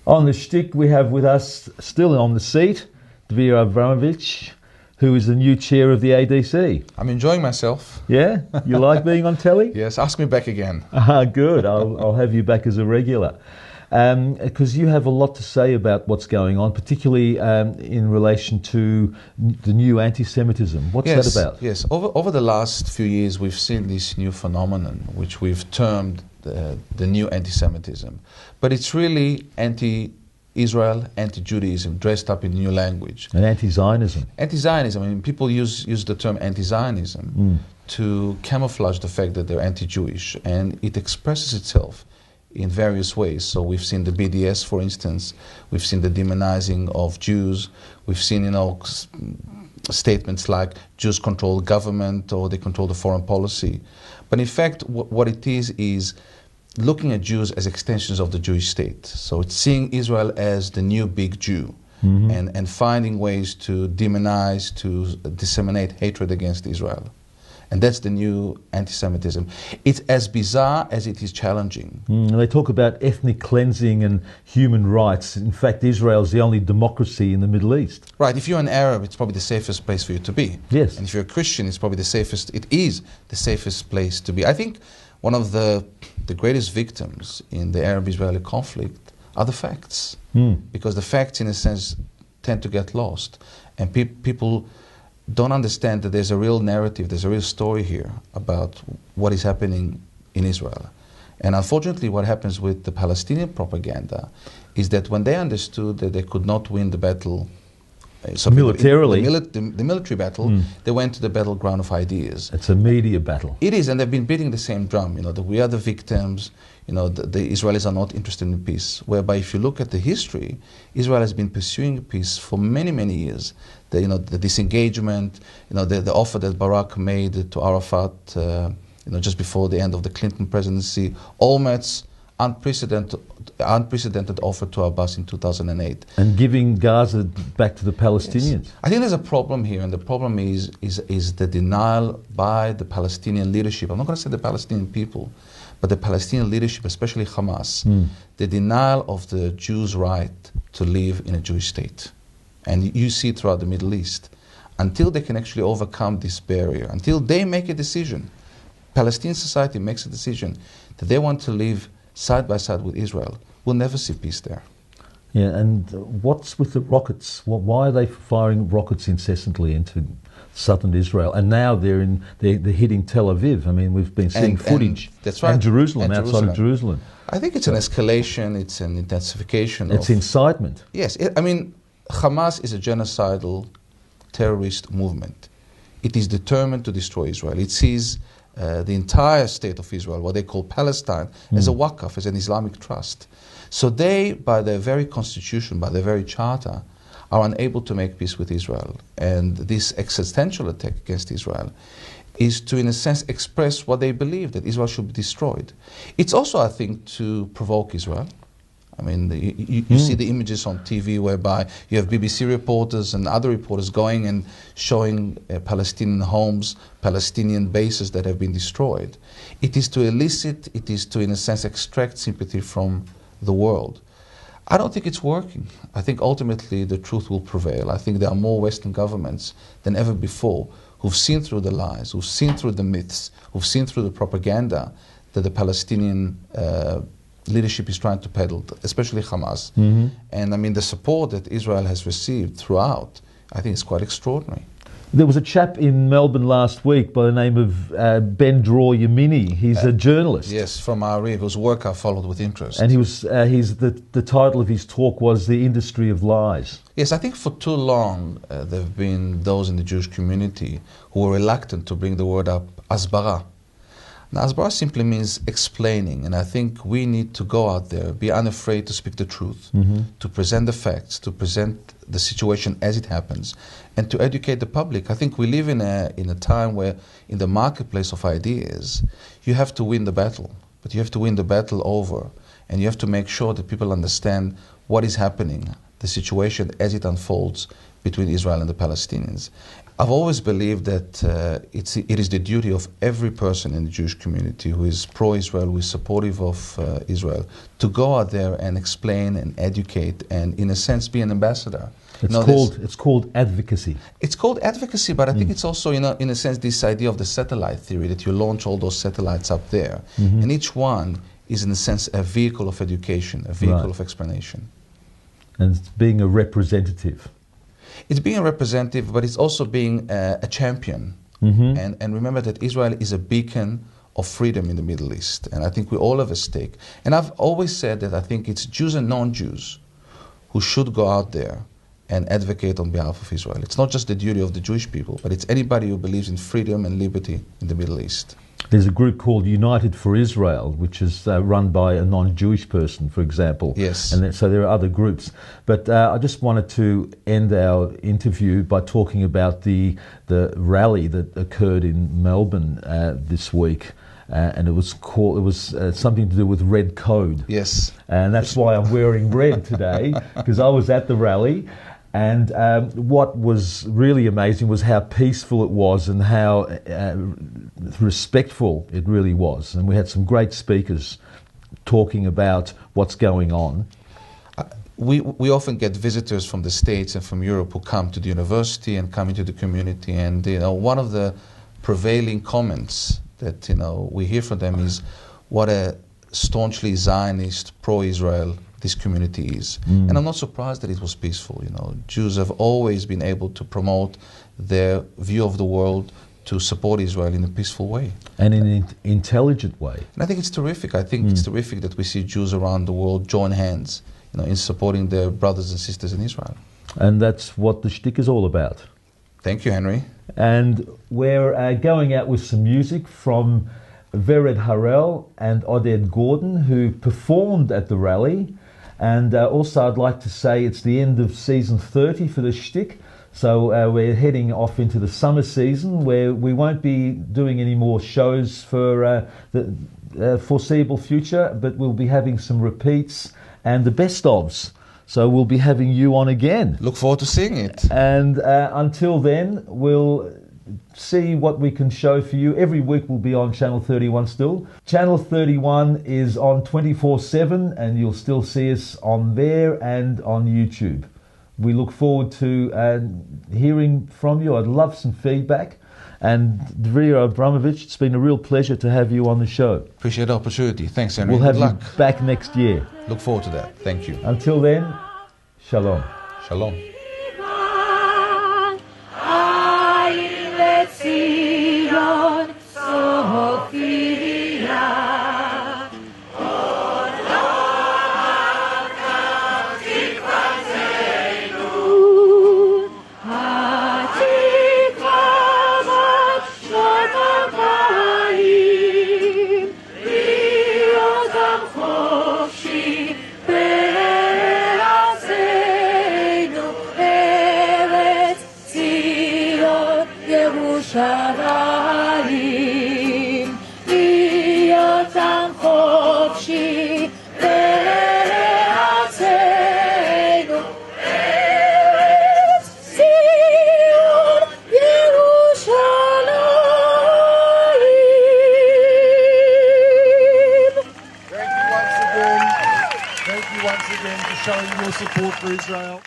On the shtick, we have with us, still on the seat, Dvir Abramovich, who is the new chair of the ADC. I'm enjoying myself. Yeah? You like being on telly? Yes, ask me back again. Good. I'll have you back as a regular. Because you have a lot to say about what's going on, particularly in relation to the new anti-Semitism. What's that about? Yes, over the last few years we've seen this new phenomenon which we've termed the new anti-Semitism. But it's really anti-Israel, anti-Judaism, dressed up in new language. And anti-Zionism. Anti-Zionism, I mean, people use the term anti-Zionism to camouflage the fact that they're anti-Jewish, and it expresses itself in various ways. So we've seen the BDS, for instance, we've seen the demonizing of Jews, we've seen, statements like Jews control the government or they control the foreign policy. But in fact, what it is looking at Jews as extensions of the Jewish state. So it's seeing Israel as the new big Jew and finding ways to demonize, to disseminate hatred against Israel. And that's the new anti-Semitism. It's as bizarre as it is challenging. They talk about ethnic cleansing and human rights. In fact, Israel is the only democracy in the Middle East. Right. If you're an Arab, it's probably the safest place for you to be. Yes. And if you're a Christian, it is the safest place to be. I think one of the greatest victims in the Arab-Israeli conflict are the facts. Because the facts, in a sense, tend to get lost. And people don't understand that there's a real narrative, there's a real story here about what is happening in Israel. And unfortunately, what happens with the Palestinian propaganda is that when they understood that they could not win the battle, militarily, the military battle, they went to the battleground of ideas. It's a media battle. It is, and they've been beating the same drum, that we are the victims, the Israelis are not interested in peace, whereby if you look at the history, Israel has been pursuing peace for many, many years. The disengagement, the offer that Barak made to Arafat, just before the end of the Clinton presidency, Olmert's unprecedented offer to Abbas in 2008. And giving Gaza back to the Palestinians. Yes. I think there's a problem here, and the problem is the denial by the Palestinian leadership. I'm not going to say the Palestinian people, but the Palestinian leadership, especially Hamas, the denial of the Jews' right to live in a Jewish state. And you see it throughout the Middle East. Until they can actually overcome this barrier, until they make a decision, Palestinian society makes a decision that they want to live side by side with Israel, we'll never see peace there. Yeah, and what's with the rockets? Why are they firing rockets incessantly into southern Israel? And now they're hitting Tel Aviv. I mean, we've been seeing footage. That's right. And Jerusalem, outside of Jerusalem. I think it's an escalation, it's an intensification. It's incitement. Yes, Hamas is a genocidal terrorist movement. It is determined to destroy Israel. It sees the entire state of Israel, what they call Palestine, as a waqf, as an Islamic trust. So they, by their very constitution, by their very charter, are unable to make peace with Israel. And this existential attack against Israel is to, in a sense, express what they believe, that Israel should be destroyed. It's also, I think, to provoke Israel. I mean, you see the images on TV whereby you have BBC reporters and other reporters going and showing Palestinian homes, Palestinian bases that have been destroyed. It is to elicit, it is to, in a sense, extract sympathy from the world. I don't think it's working. I think ultimately the truth will prevail. I think there are more Western governments than ever before who've seen through the lies, who've seen through the myths, who've seen through the propaganda that the Palestinian leadership is trying to peddle, especially Hamas. And I mean, the support that Israel has received throughout, I think is quite extraordinary. There was a chap in Melbourne last week by the name of Ben Dror Yemini. He's a journalist. Yes, from Ma'ariv, whose work I followed with interest. And the title of his talk was The Industry of Lies. Yes, I think for too long there have been those in the Jewish community who were reluctant to bring the word up, asbara. Now, asbara simply means explaining, and I think we need to go out there, be unafraid to speak the truth, to present the facts, to present the situation as it happens, and to educate the public. I think we live in a time where, in the marketplace of ideas, you have to win the battle, but you have to win the battle over, and you have to make sure that people understand what is happening, the situation as it unfolds between Israel and the Palestinians. I've always believed that it is the duty of every person in the Jewish community who is pro-Israel, who is supportive of Israel, to go out there and explain and educate and, in a sense, be an ambassador. It's called advocacy. It's called advocacy, but I think it's also, in a sense, this idea of the satellite theory, that you launch all those satellites up there, and each one is, in a sense, a vehicle of education, a vehicle of explanation. And it's being a representative. It's being a representative, but it's also being a champion. And remember that Israel is a beacon of freedom in the Middle East. And I think we all have a stake. And I've always said that I think it's Jews and non-Jews who should go out there and advocate on behalf of Israel. It's not just the duty of the Jewish people, but it's anybody who believes in freedom and liberty in the Middle East. There's a group called United for Israel, which is run by a non-Jewish person, for example. Yes. And so there are other groups. But I just wanted to end our interview by talking about the rally that occurred in Melbourne this week. And it was something to do with red code. Yes. And that's why I'm wearing red today, because I was at the rally. And what was really amazing was how peaceful it was and how respectful it really was. And we had some great speakers talking about what's going on. We often get visitors from the States and from Europe who come to the university and come into the community. And one of the prevailing comments that we hear from them is what a staunchly Zionist, pro-Israel this community is. And I'm not surprised that it was peaceful. Jews have always been able to promote their view of the world, to support Israel in a peaceful way. And in an intelligent way. And I think it's terrific. I think it's terrific that we see Jews around the world join hands in supporting their brothers and sisters in Israel. And that's what the shtick is all about. Thank you, Henry. And we're going out with some music from Vered Harel and Oded Gordon, who performed at the rally. And also I'd like to say it's the end of season 30 for the shtick. So we're heading off into the summer season, where we won't be doing any more shows for the foreseeable future, but we'll be having some repeats and the best ofs. So we'll be having you on again. Look forward to seeing it. And until then, we'll see what we can show for you. Every week we'll be on Channel 31 still. Channel 31 is on 24/7, and you'll still see us on there and on YouTube. We look forward to hearing from you. I'd love some feedback. And Dvir Abramovich, it's been a real pleasure to have you on the show. Appreciate the opportunity. Thanks, Henry. We'll have Good luck. you back next year. Look forward to that. Thank you. Until then, shalom. Shalom. ירושלים, להיות עם חופשי בארצנו, ארץ ציון ירושלים. Thank you once again for showing your support for Israel.